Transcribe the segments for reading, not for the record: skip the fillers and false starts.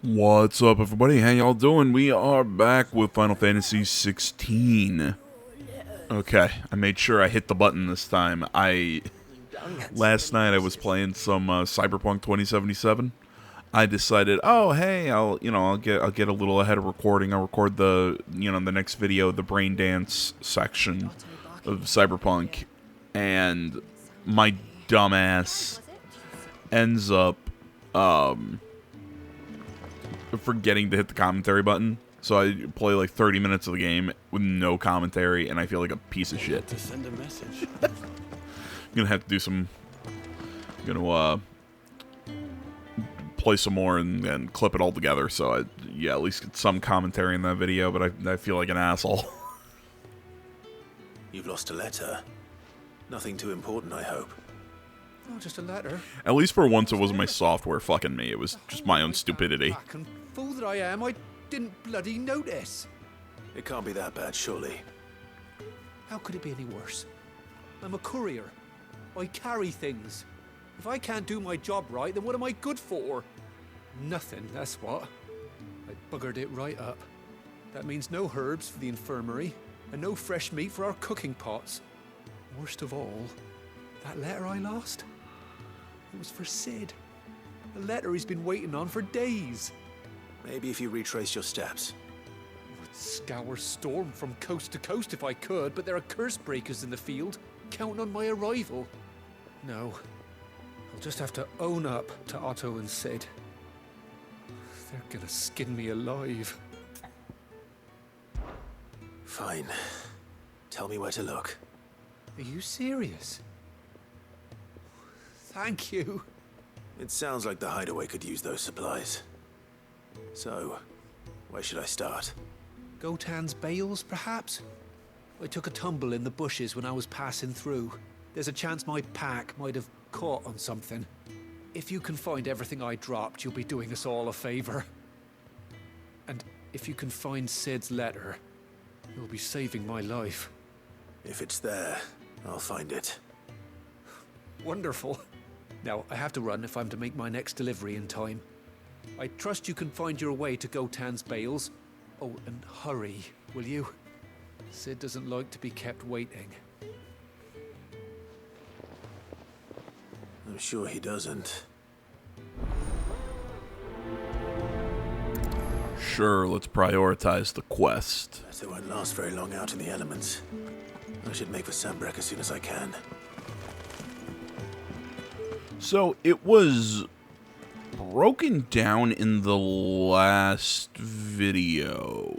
What's up, everybody? How y'all doing? We are back with Final Fantasy 16. Okay, I made sure I hit the button this time. Last night I was playing some Cyberpunk 2077. I decided, oh hey, I'll get a little ahead of recording. I'll record the next video, the brain dance section of Cyberpunk, and my dumbass ends up forgetting to hit the commentary button. So I play like 30 minutes of the game with no commentary, and I feel like a piece of shit. To send a message. I'm gonna have to do some. Play some more and clip it all together. So at least get some commentary in that video. But I feel like an asshole. You've lost a letter. Nothing too important, I hope. Oh, just a letter. At least for once, it wasn't my software fucking me. It was just my own stupidity. Back and fool that I am, I didn't bloody notice. It can't be that bad, surely. How could it be any worse? I'm a courier. I carry things. If I can't do my job right, then what am I good for? Nothing, that's what. I buggered it right up. That means no herbs for the infirmary, and no fresh meat for our cooking pots. Worst of all, that letter I lost? It was for Sid. A letter he's been waiting on for days. Maybe if you retrace your steps. I'd scour Storm from coast to coast if I could, but there are curse breakers in the field, counting on my arrival. No, I'll just have to own up to Otto and Sid. They're gonna skin me alive. Fine. Tell me where to look. Are you serious? Thank you. It sounds like the hideaway could use those supplies. So, where should I start? Gotan's bales, perhaps? I took a tumble in the bushes when I was passing through. There's a chance my pack might have caught on something. If you can find everything I dropped, you'll be doing us all a favor. And if you can find Sid's letter, you'll be saving my life. If it's there, I'll find it. Wonderful. Now, I have to run if I'm to make my next delivery in time. I trust you can find your way to Gotan's bales. Oh, and hurry, will you? Sid doesn't like to be kept waiting. I'm sure he doesn't. Sure, let's prioritize the quest. It won't last very long out in the elements. I should make for Sanbreque as soon as I can. So it was broken down in the last video.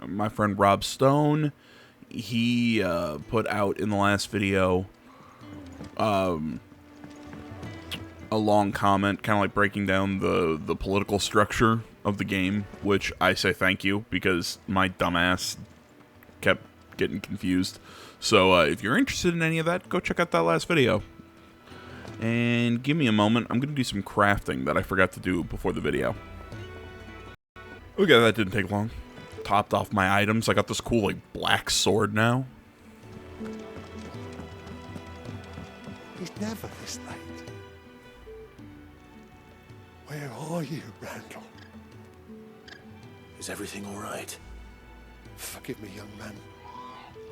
My friend Rob Stone, he put out in the last video a long comment, kind of like breaking down the political structure of the game, which I say thank you, because my dumbass kept getting confused. So if you're interested in any of that, go check out that last video. And give me a moment, I'm going to do some crafting that I forgot to do before the video. Okay, that didn't take long. Topped off my items, I got this cool, like, black sword now. He's never this late. Where are you, Randall? Is everything all right? Forgive me, young man.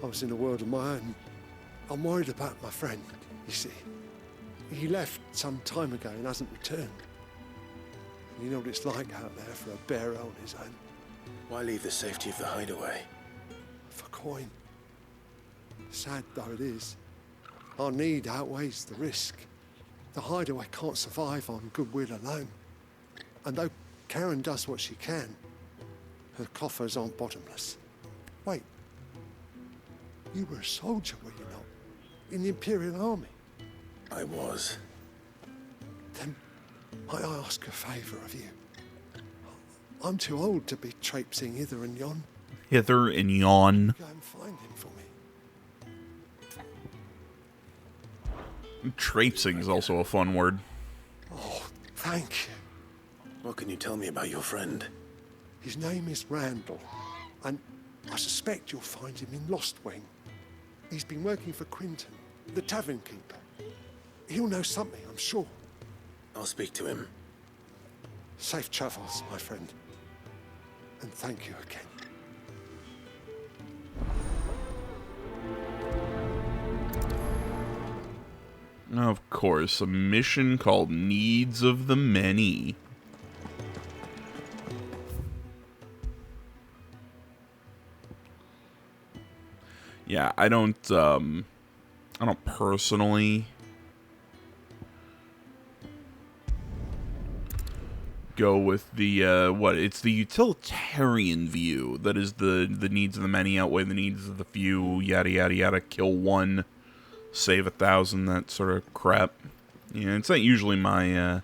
I was in a world of my own. I'm worried about my friend, you see. He left some time ago and hasn't returned. You know what it's like out there for a bearer on his own. Why leave the safety of the hideaway? For coin. Sad though it is, our need outweighs the risk. The hideaway can't survive on goodwill alone. And though Karen does what she can, her coffers aren't bottomless. Wait, you were a soldier, were you not? In the Imperial Army? I was. Then might I ask a favour of you? I'm too old to be traipsing hither and yon. Hither and yon. Go and find him for me. Traipsing is also a fun word. Oh, thank you. What can you tell me about your friend? His name is Randall, and I suspect you'll find him in Lostwing. He's been working for Quinton, the tavern keeper. He'll know something, I'm sure. I'll speak to him. Safe travels, my friend. And thank you again. Of course, a mission called Needs of the Many. Yeah, I don't personally go with the it's the utilitarian view. That is the needs of the many outweigh the needs of the few, yada yada yada, kill one, save 1,000, that sort of crap. Yeah, it's not usually my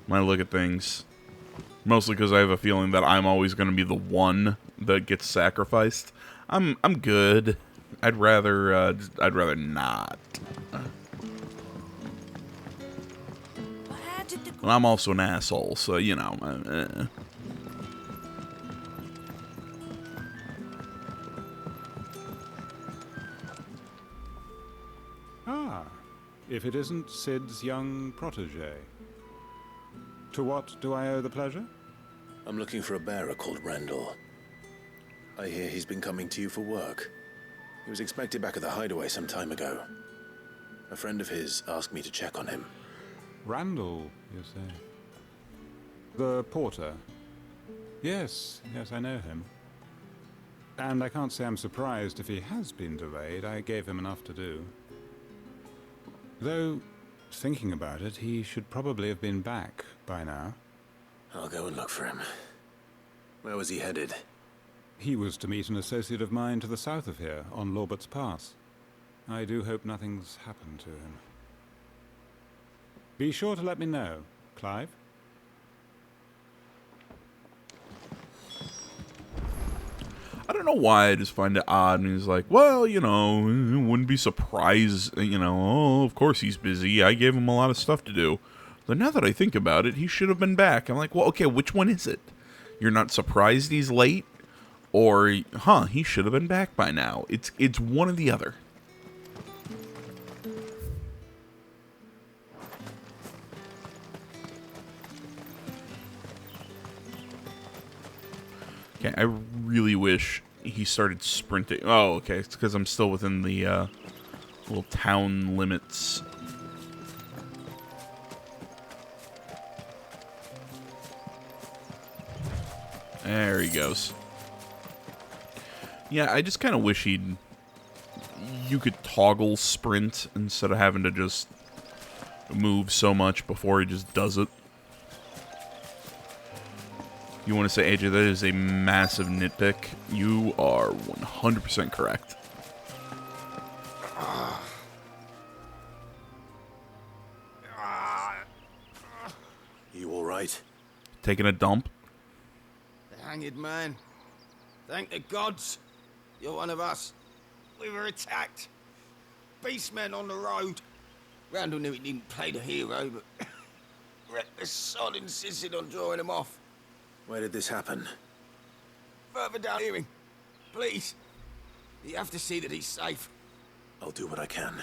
my look at things. Mostly because I have a feeling that I'm always going to be the one that gets sacrificed. I'm good. I'd rather not. Well, I'm also an asshole, so you know. Ah, if it isn't Sid's young protege. To what do I owe the pleasure? I'm looking for a bearer called Randall. I hear he's been coming to you for work. He was expected back at the hideaway some time ago. A friend of his asked me to check on him. Randall, you say? The porter? Yes, I know him. And I can't say I'm surprised if he has been delayed. I gave him enough to do. Though, thinking about it, he should probably have been back by now. I'll go and look for him. Where was he headed? He was to meet an associate of mine to the south of here, on Lorbert's Pass. I do hope nothing's happened to him. Be sure to let me know, Clive. I don't know why, I just find it odd. And he's like, well, you know, wouldn't be surprised, you know, oh, of course he's busy. I gave him a lot of stuff to do. But now that I think about it, he should have been back. I'm like, well, okay, which one is it? You're not surprised he's late? Or, he should have been back by now. It's one or the other. Okay, I really wish he started sprinting. Oh, okay, it's because I'm still within the little town limits. There he goes. Yeah, I just kind of wish you could toggle sprint instead of having to just move so much before he just does it. You want to say, AJ, that is a massive nitpick. You are 100% correct. You all right? Taking a dump? The hanged man. Thank the gods. You're one of us. We were attacked. Beastmen on the road. Randall knew he didn't play the hero, but reckless sod insisted on drawing him off. Where did this happen? Further down hearing. Please. You have to see that he's safe. I'll do what I can.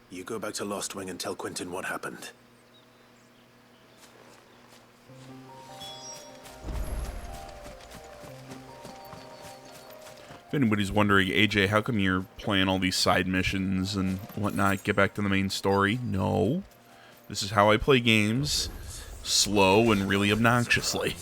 You go back to Lost Wing and tell Quentin what happened. If anybody's wondering, AJ, how come you're playing all these side missions and whatnot? Get back to the main story? No. This is how I play games. Slow and really obnoxiously.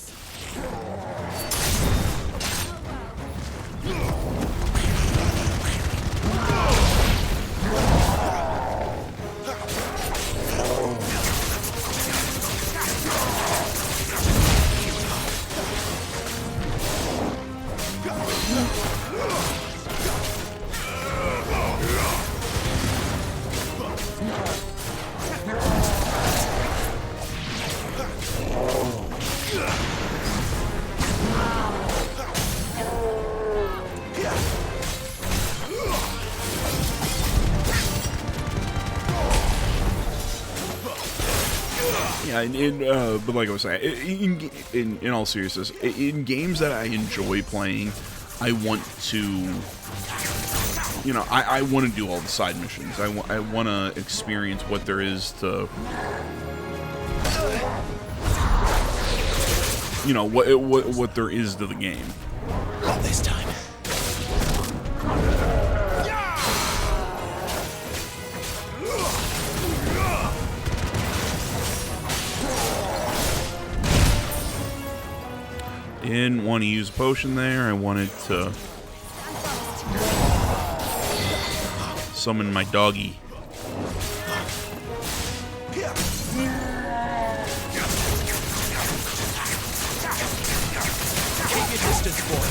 Yeah, but like I was saying, in all seriousness, in games that I enjoy playing, I want to, you know, I want to do all the side missions. I want to experience what there is to you know, what there is to the game. Not this time. Didn't want to use a potion there. I wanted to summon my doggy. Keep your distance, boy.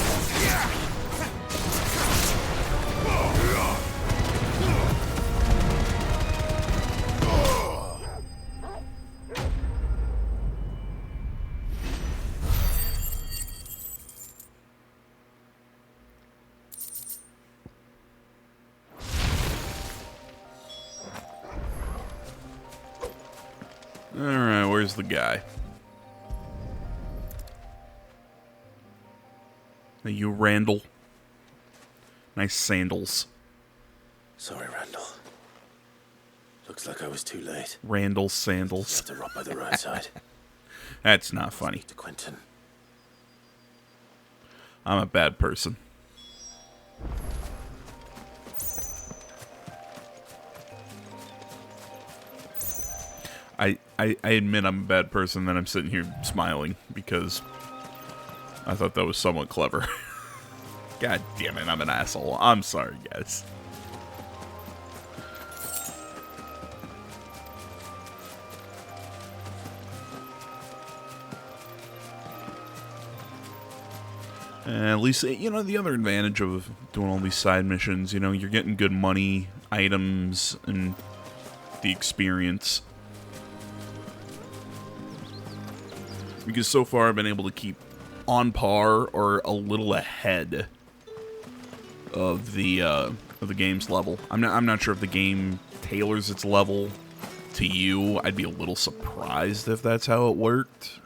Alright, where's the guy? Are you Randall? Nice sandals. Sorry, Randall. Looks like I was too late. Randall sandals. Left to rot by the roadside. That's not funny. To Quentin. I'm a bad person. I admit I'm a bad person, then I'm sitting here smiling because I thought that was somewhat clever. God damn it, I'm an asshole. I'm sorry, guys. At least, you know, the other advantage of doing all these side missions, you know, you're getting good money, items, and the experience. Because so far I've been able to keep on par or a little ahead of the game's level. I'm not sure if the game tailors its level to you. I'd be a little surprised if that's how it worked.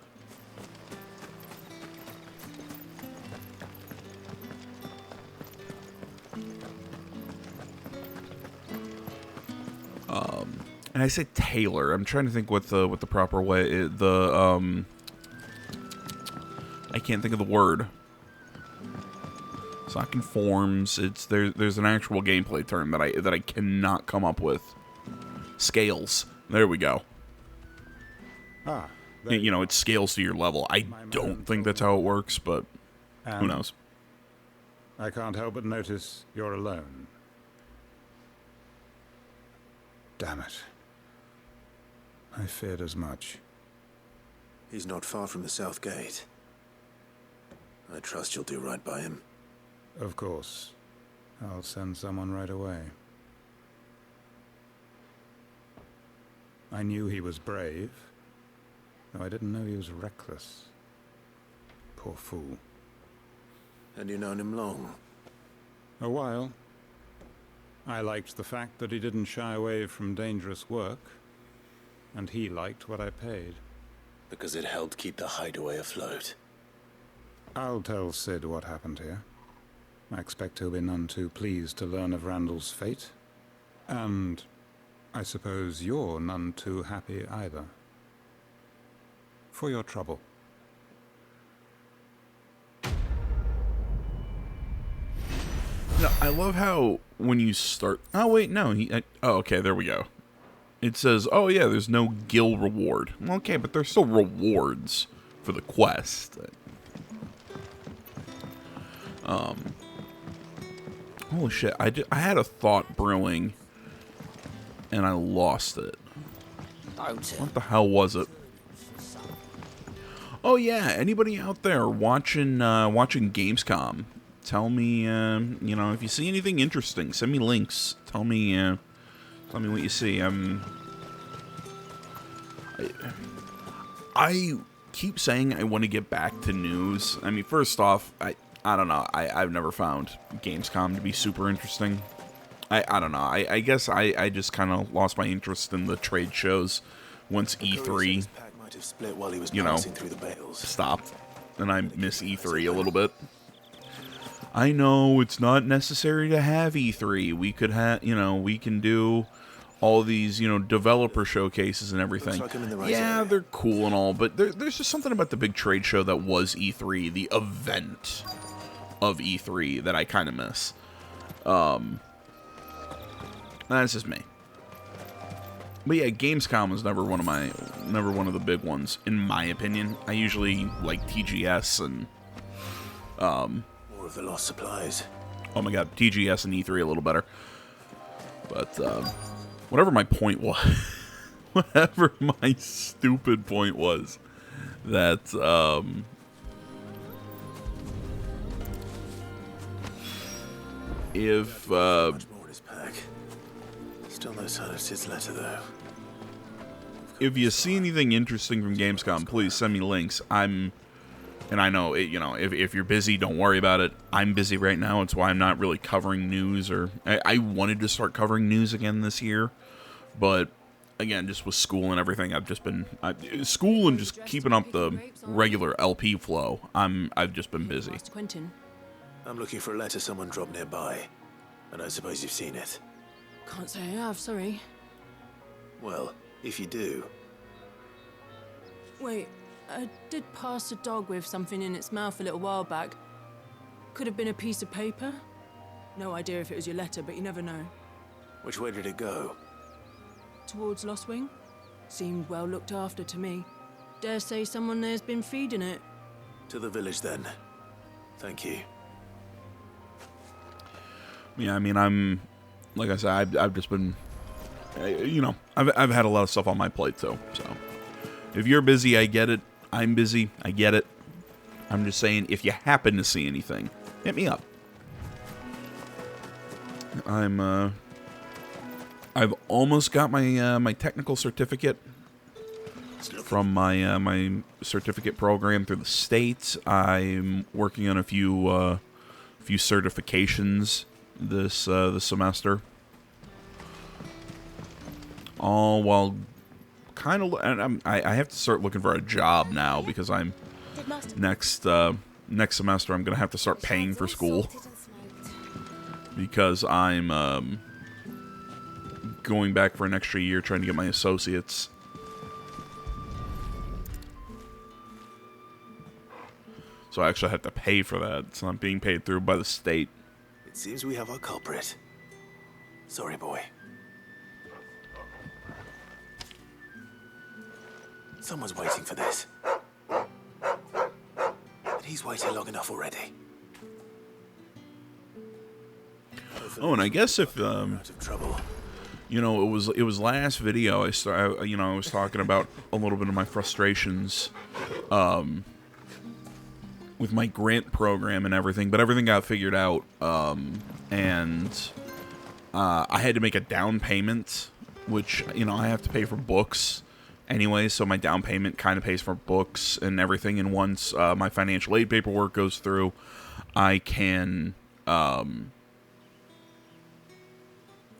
And I say tailor. I'm trying to think what the proper way I can't think of the word. It's not conforms. It's there's an actual gameplay term that I cannot come up with. Scales. There we go. Ah, You know, it scales to your level. I don't think that's how it works, but who knows? I can't help but notice you're alone. Damn it. I feared as much. He's not far from the South Gate. I trust you'll do right by him. Of course. I'll send someone right away. I knew he was brave, though I didn't know he was reckless. Poor fool. And you've known him long? A while. I liked the fact that he didn't shy away from dangerous work, and he liked what I paid. Because it helped keep the hideaway afloat. I'll tell Sid what happened here. I expect he'll be none too pleased to learn of Randall's fate. And I suppose you're none too happy either. For your trouble. No, I love how when you start... Oh, wait, no. Oh, okay, there we go. It says, oh, yeah, there's no guild reward. Okay, but there's still rewards for the quest. Holy shit, I had a thought brewing, and I lost it. What the hell was it? Oh, yeah, anybody out there watching Gamescom, tell me, you know, if you see anything interesting, send me links. Tell me what you see. I keep saying I want to get back to news. I mean, first off, I don't know. I've never found Gamescom to be super interesting. I don't know. I guess I just kind of lost my interest in the trade shows once E3, you know, stopped, and I miss E3 a little bit. I know it's not necessary to have E3. We could have, you know, we can do all these, you know, developer showcases and everything. Looks like I'm in the right Yeah, area. they're cool and all, but there's just something about the big trade show that was E3, the event of E3, that I kind of miss. That's just me. But yeah, Gamescom was never one of the big ones, in my opinion. I usually like TGS and, More of the lost supplies. oh my god, TGS and E3 a little better. But, whatever my point was, whatever my stupid point was, that, if, Much more in his pack. Still no sign of Sid's letter, though. if you see anything interesting from Gamescom, please send me links. And I know, you know, if you're busy, don't worry about it. I'm busy right now. It's why I'm not really covering news, or I wanted to start covering news again this year, but again, just with school and everything, I've just been school and just keeping up the regular LP flow. I've just been busy. Master Quentin. I'm looking for a letter someone dropped nearby, and I suppose you've seen it. Can't say I have, sorry. Well, if you do, Wait, I did pass a dog with something in its mouth a little while back. Could have been a piece of paper. No idea if it was your letter, but you never know. which way did it go? Towards Lost Wing? Seemed well looked after to me. Dare say someone there's been feeding it. To the village, then. Thank you. Yeah, I mean, like I said, I've just been, you know, I've had a lot of stuff on my plate too. So, if you're busy, I get it. I'm busy, I get it. I'm just saying, if you happen to see anything, hit me up. I've almost got my my technical certificate from my my certificate program through the state. I'm working on a few certifications this semester. All while kind of, and I have to start looking for a job now because I'm next semester I'm gonna have to start paying for school because I'm going back for an extra year trying to get my associates. So I actually have to pay for that. It's not being paid through by the state. It seems we have our culprit. Sorry, boy. Someone's waiting for this. But he's waited long enough already. Oh, and I guess if Out of trouble. you know, it was last video I was talking about a little bit of my frustrations with my grant program and everything, but everything got figured out, and I had to make a down payment, which, you know, I have to pay for books anyway, so my down payment kind of pays for books and everything, and once my financial aid paperwork goes through, I can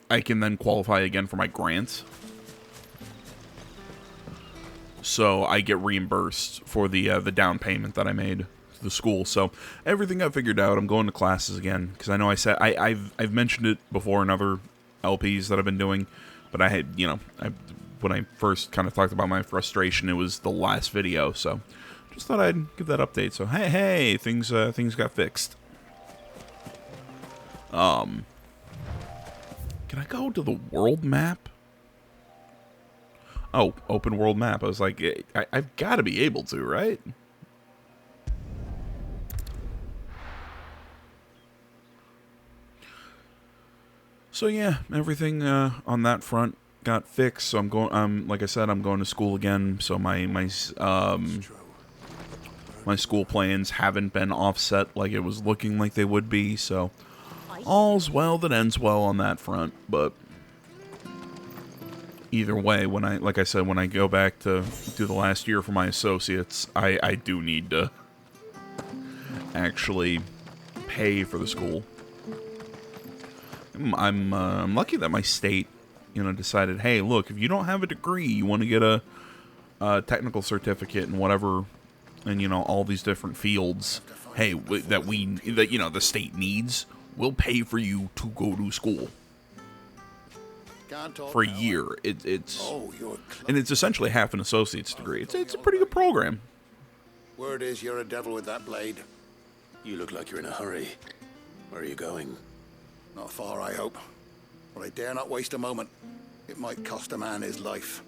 then qualify again for my grant. So I get reimbursed for the down payment that I made to the school. So everything got figured out. I'm going to classes again because I know I said I've mentioned it before in other LPs that I've been doing, but I had, you know, when I first kind of talked about my frustration, it was the last video. So just thought I'd give that update. So hey, things got fixed. Can I go to the world map? Oh, open world map. I was like, I've got to be able to, right? So yeah, everything on that front got fixed. So I'm going. Like I said, I'm going to school again. So my school plans haven't been offset like it was looking like they would be. So all's well that ends well on that front. But either way, when I go back to do the last year for my associates, I do need to actually pay for the school. I'm lucky that my state, you know, decided, hey, look, if you don't have a degree, you want to get a technical certificate and whatever, and, you know, all these different fields, hey, that you know, the state needs, we'll pay for you to go to school. for a year. It's Oh, you're and it's essentially half an associate's degree. It's a pretty good program. Word is you're a devil with that blade. You look like you're in a hurry. Where are you going? Not far, I hope. But I dare not waste a moment. It might cost a man his life.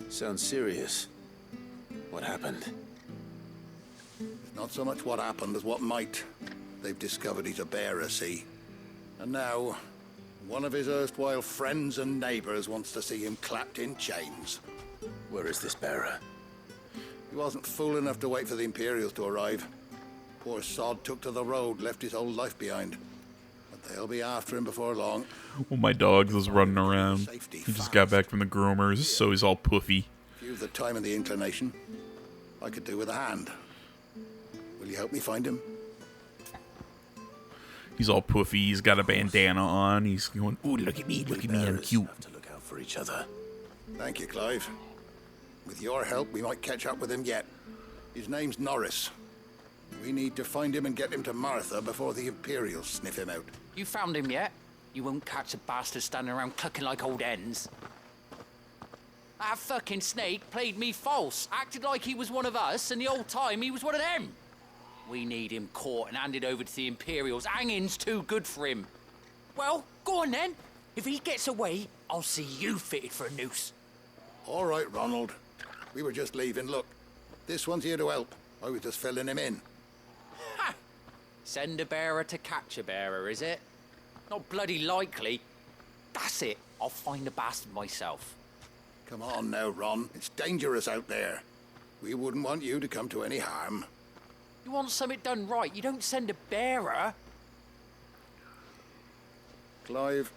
Sounds serious. What happened? It's not so much what happened as what might. They've discovered he's a bearer, see? And now, one of his erstwhile friends and neighbors wants to see him clapped in chains. Where is this bearer? He wasn't fool enough to wait for the Imperials to arrive. Poor sod took to the road, left his whole life behind. But they'll be after him before long. Well, my dog was running around. He just got back from the groomers, so he's all puffy. If you've the time and the inclination, I could do with a hand. Will you help me find him? He's all puffy. He's got a bandana on. He's going, ooh, look at me, I'm Bearers cute. have to look out for each other. Thank you, Clive. With your help, we might catch up with him yet. His name's Norris. We need to find him and get him to Martha before the Imperials sniff him out. You found him yet? You won't catch a bastard standing around clucking like old hens. That fucking snake played me false, acted like he was one of us, and the whole time he was one of them. We need him caught and handed over to the Imperials. Hanging's too good for him. Well, go on then. If he gets away, I'll see you fitted for a noose. All right, Ronald. We were just leaving. Look, this one's here to help. I was just filling him in. Ha! Send a bearer to catch a bearer, is it? Not bloody likely. That's it. I'll find the bastard myself. Come on now, Ron. It's dangerous out there. We wouldn't want you to come to any harm. You want something done right, you don't send a bearer. Clive,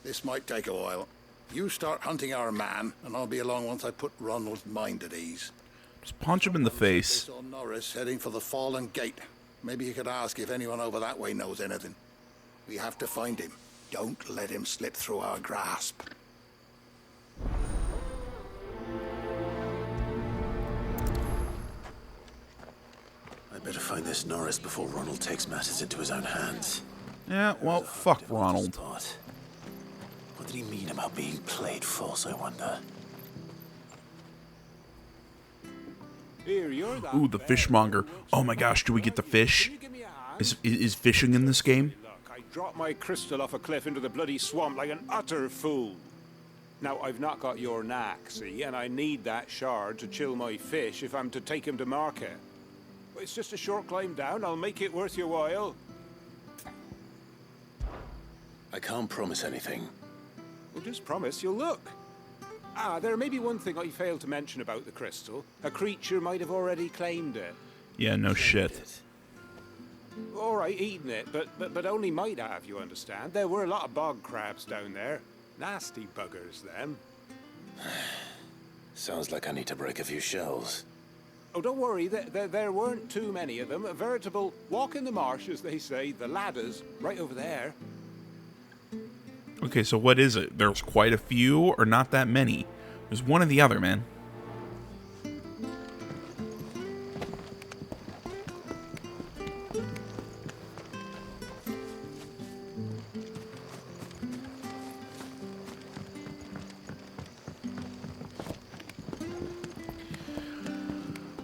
this might take a while. You start hunting our man, and I'll be along once I put Ronald's mind at ease. Just punch him in the I face. saw Norris heading for the Fallen Gate. Maybe you could ask if anyone over that way knows anything. We have to find him. Don't let him slip through our grasp. I better find this Norris before Ronald takes matters into his own hands. Yeah, well, fuck Difficult Ronald. thought. What did he mean about being played false, I wonder? Here, you're that Ooh, the fishmonger. Oh my gosh, do we get the fish? Is fishing in this game? Look, I dropped my crystal off a cliff into the bloody swamp like an utter fool. Now, I've not got your knack, see, and I need that shard to chill my fish if I'm to take him to market. But it's just a short climb down. I'll make it worth your while. I can't promise anything. Well, just promise you'll look. Ah, there may be one thing I failed to mention about the crystal. A creature might have already claimed it. Yeah, no shit. All right, eating it, but only might have, you understand. There were a lot of bog crabs down there. Nasty buggers, them. Sounds like I need to break a few shells. Oh, don't worry, there weren't too many of them. A veritable walk in the marsh, as they say, the ladders, right over there. Okay, so what is it? There's quite a few, or not that many? There's one or the other, man.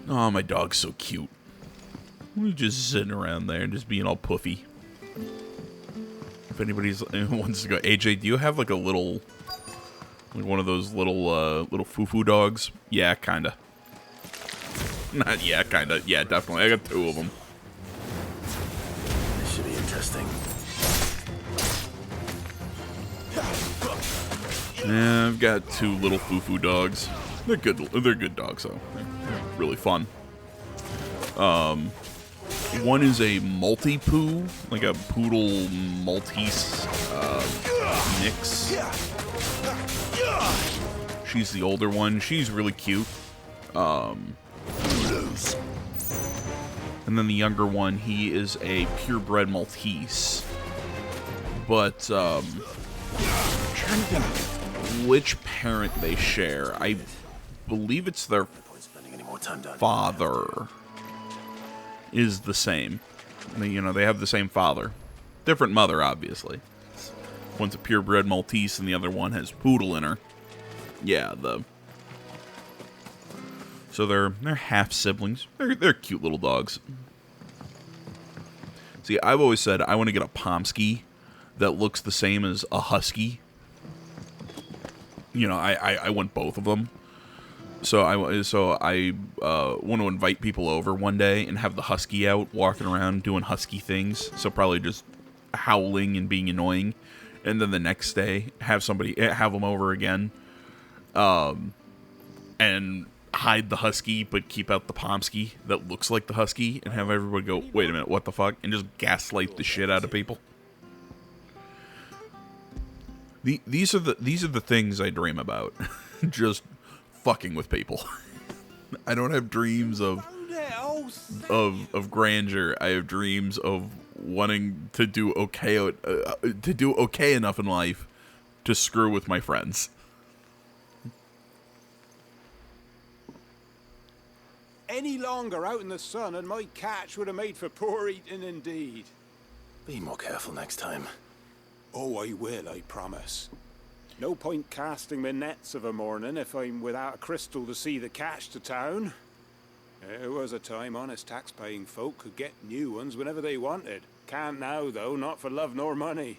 Oh, my dog's so cute. We're just sitting around there and just being all puffy. If anybody's wants to go, AJ, do you have like a little, like one of those little foo-foo dogs? Yeah, kinda. Not yeah, kinda. Yeah, definitely. I got 2 of them. This should be interesting. Yeah, I've got 2 little foo-foo dogs. They're good. They're good dogs, though. They're really fun. One is a multi-poo, like a poodle Maltese mix. She's the older one. She's really cute. And then the younger one, he is a purebred Maltese. But I'm trying to think which parent they share. I believe it's their father is the same. They have the same father. Different mother, obviously. One's a purebred Maltese, and the other one has poodle in her. Yeah, so they're half siblings. They're cute little dogs. See, I've always said I want to get a Pomsky that looks the same as a Husky. You know, I want both of them. So I want to invite people over one day and have the Husky out walking around doing Husky things. So probably just howling and being annoying, and then the next day have them over again, and hide the Husky but keep out the Pomsky that looks like the Husky, and have everybody go, wait a minute, what the fuck, and just gaslight the shit out of people. These are the things I dream about. Just fucking with people. I don't have dreams of grandeur. I have dreams of wanting to do okay enough in life to screw with my friends. Any longer out in the sun and my catch would have made for poor eating indeed. Be more careful next time. Oh, I will, I promise. No point casting my nets of a morning if I'm without a crystal to see the catch to town. There was a time honest tax-paying folk could get new ones whenever they wanted. Can't now, though, not for love nor money.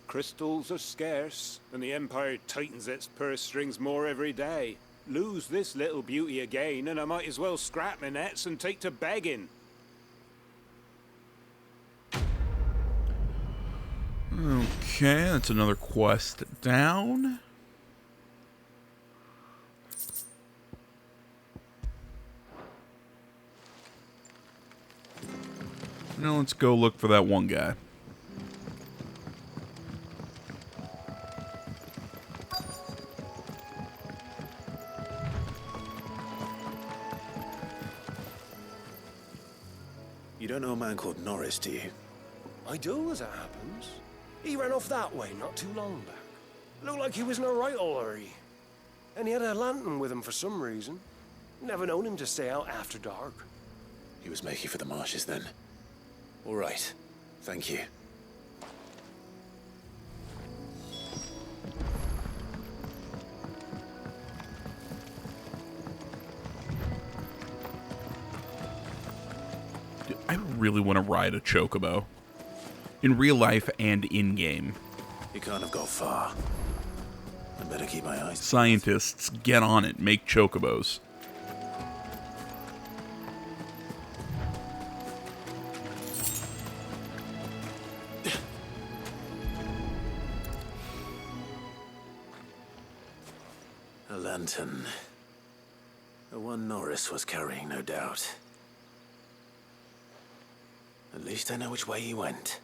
Crystals are scarce, and the Empire tightens its purse strings more every day. Lose this little beauty again, and I might as well scrap my nets and take to begging. Okay, that's another quest down. Now let's go look for that one guy. You don't know a man called Norris, do you? I do, as it happens. He ran off that way not too long back. Looked like he was in a right hurry. And he had a lantern with him for some reason. Never known him to stay out after dark. He was making for the marshes then. All right. Thank you. Dude, I really want to ride a chocobo. In real life and in-game. You can't have got far. I better keep my eyes. Scientists, get on it. Make chocobos. A lantern. The one Norris was carrying, no doubt. At least I know which way he went.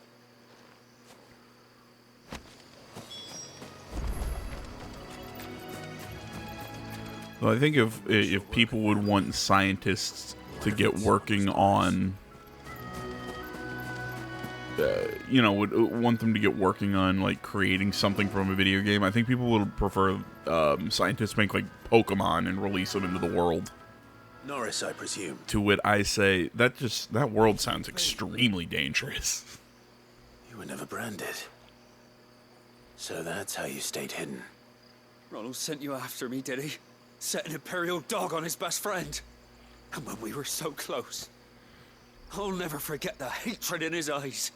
Well, I think if people would want scientists to get working on, would want them to get working on like creating something from a video game, I think people would prefer scientists make like Pokemon and release them into the world. Norris, I presume. To which I say that world sounds extremely dangerous. You were never branded. So that's how you stayed hidden. Ronald sent you after me, did he? Set an Imperial dog on his best friend. And when we were so close. I'll never forget the hatred in his eyes.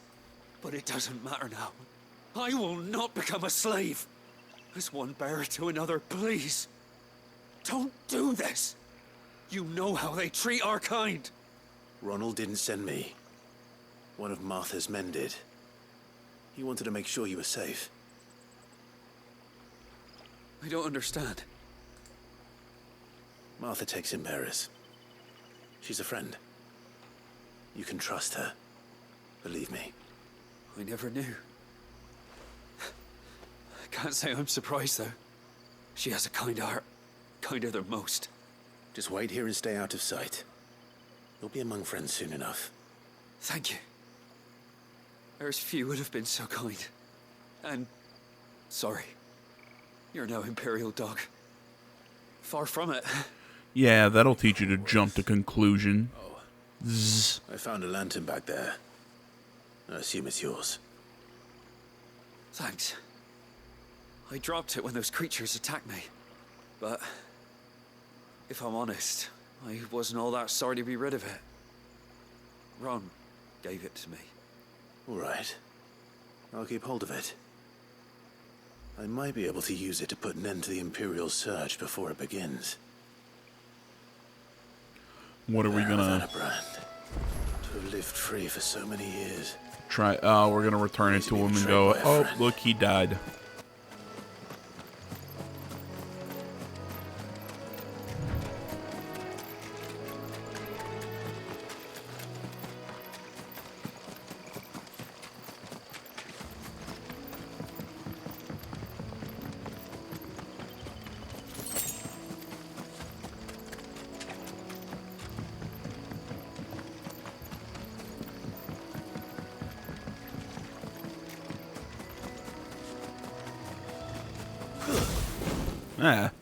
But it doesn't matter now. I will not become a slave. As one bearer to another, please. Don't do this. You know how they treat our kind. Ronald didn't send me. One of Martha's men did. He wanted to make sure you were safe. I don't understand. Martha takes in bearers. She's a friend. You can trust her. Believe me. I never knew. I can't say I'm surprised, though. She has a kind heart. Kinder than most. Just wait here and stay out of sight. You'll be among friends soon enough. Thank you. There's few would have been so kind. And sorry. You're no Imperial dog. Far from it. Yeah, that'll teach you to jump to conclusion. Zzz. I found a lantern back there. I assume it's yours. Thanks. I dropped it when those creatures attacked me. But if I'm honest, I wasn't all that sorry to be rid of it. Ron gave it to me. All right. I'll keep hold of it. I might be able to use it to put an end to the Imperial Surge before it begins. What are we gonna Brand. To have lived free for so many years. try? Oh, we're gonna return it to him and go, oh, look, he died. Ah.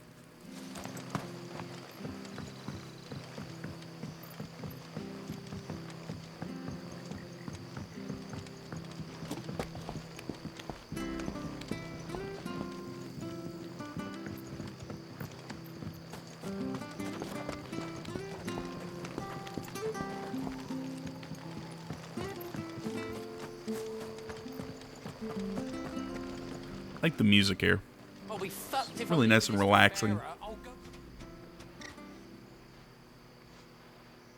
I like the music here. I'll be fucked if Really I nice and relaxing.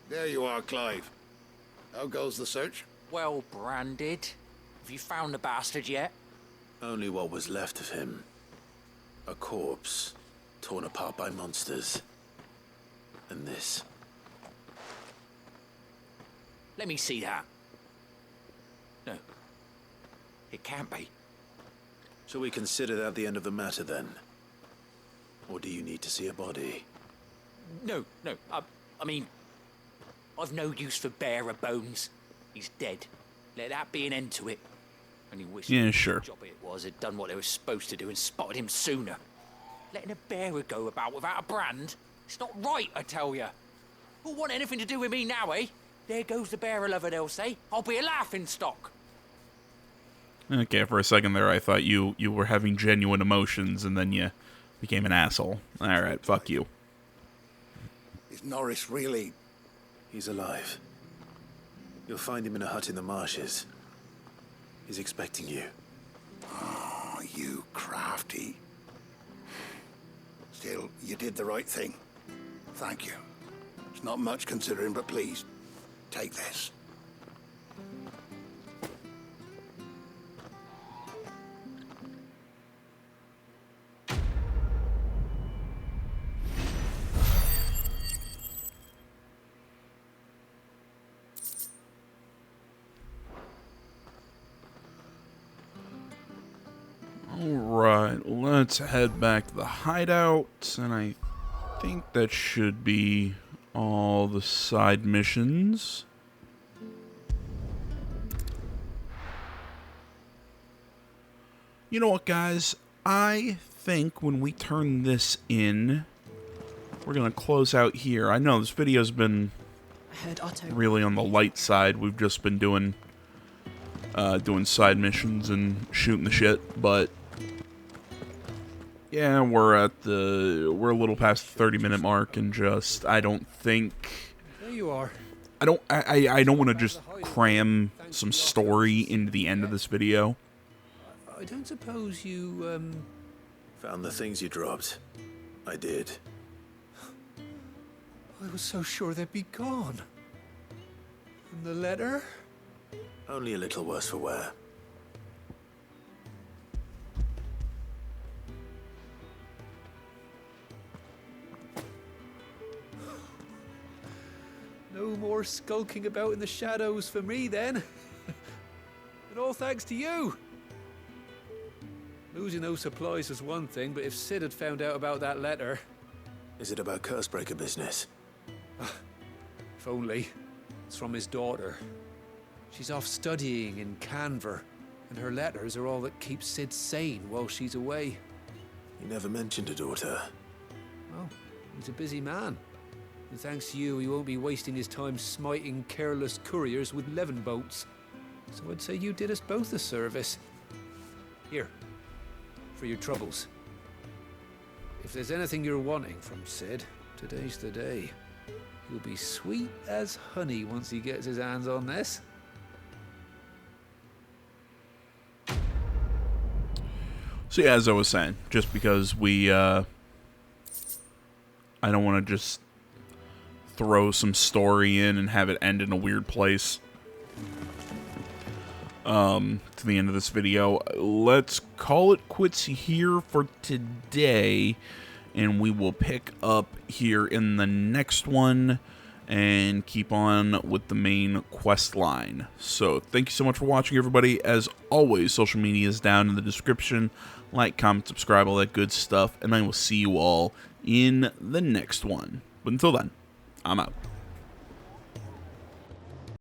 There you are, Clive. How goes the search? Well branded. Have you found the bastard yet? Only what was left of him. A corpse, torn apart by monsters. And this. Let me see that. No. It can't be. Shall we consider that the end of the matter, then? Or do you need to see a body? No. I mean, I've no use for bearer bones. He's dead. Let that be an end to it. Only wish Yeah, sure. the job it was had done what they were supposed to do and spotted him sooner. Letting a bearer go about without a brand? It's not right, I tell you. Who'll want anything to do with me now, eh? There goes the bearer lover, they'll say. I'll be a laughing stock. Okay, for a second there, I thought you were having genuine emotions, and then you became an asshole. All right, fuck you. Is Norris really... He's alive. You'll find him in a hut in the marshes. He's expecting you. Oh, you crafty. Still, you did the right thing. Thank you. It's not much considering, but please, take this. Alright, let's head back to the hideout, and I think that should be all the side missions. You know what, guys? I think when we turn this in, we're going to close out here. I know this video's been I heard Otto. really on the light side. We've just been doing side missions and shooting the shit, but yeah, we're a little past the 30-minute mark, and just I don't think There you are. I don't want to just cram some story into the end of this video. I don't suppose you, Found the things you dropped. I did. I was so sure they'd be gone. And the letter? Only a little worse for wear. No more skulking about in the shadows for me, then. And all thanks to you. Losing those supplies was one thing, but if Sid had found out about that letter... Is it about Cursebreaker business? If only. It's from his daughter. She's off studying in Canver, and her letters are all that keeps Sid sane while she's away. You never mentioned a daughter. Well, he's a busy man. And thanks to you, he won't be wasting his time smiting careless couriers with levin boats. So I'd say you did us both a service. Here. for your troubles. If there's anything you're wanting from Sid, today's the day. He'll be sweet as honey once he gets his hands on this. So yeah, as I was saying, just because I don't want to just throw some story in and have it end in a weird place. To the end of this video, let's call it quits here for today, and we will pick up here in the next one and keep on with the main quest line. So thank you so much for watching, everybody. As always, social media is down in the description. Like, comment, subscribe, all that good stuff, and I will see you all in the next one. But until then, I'm out.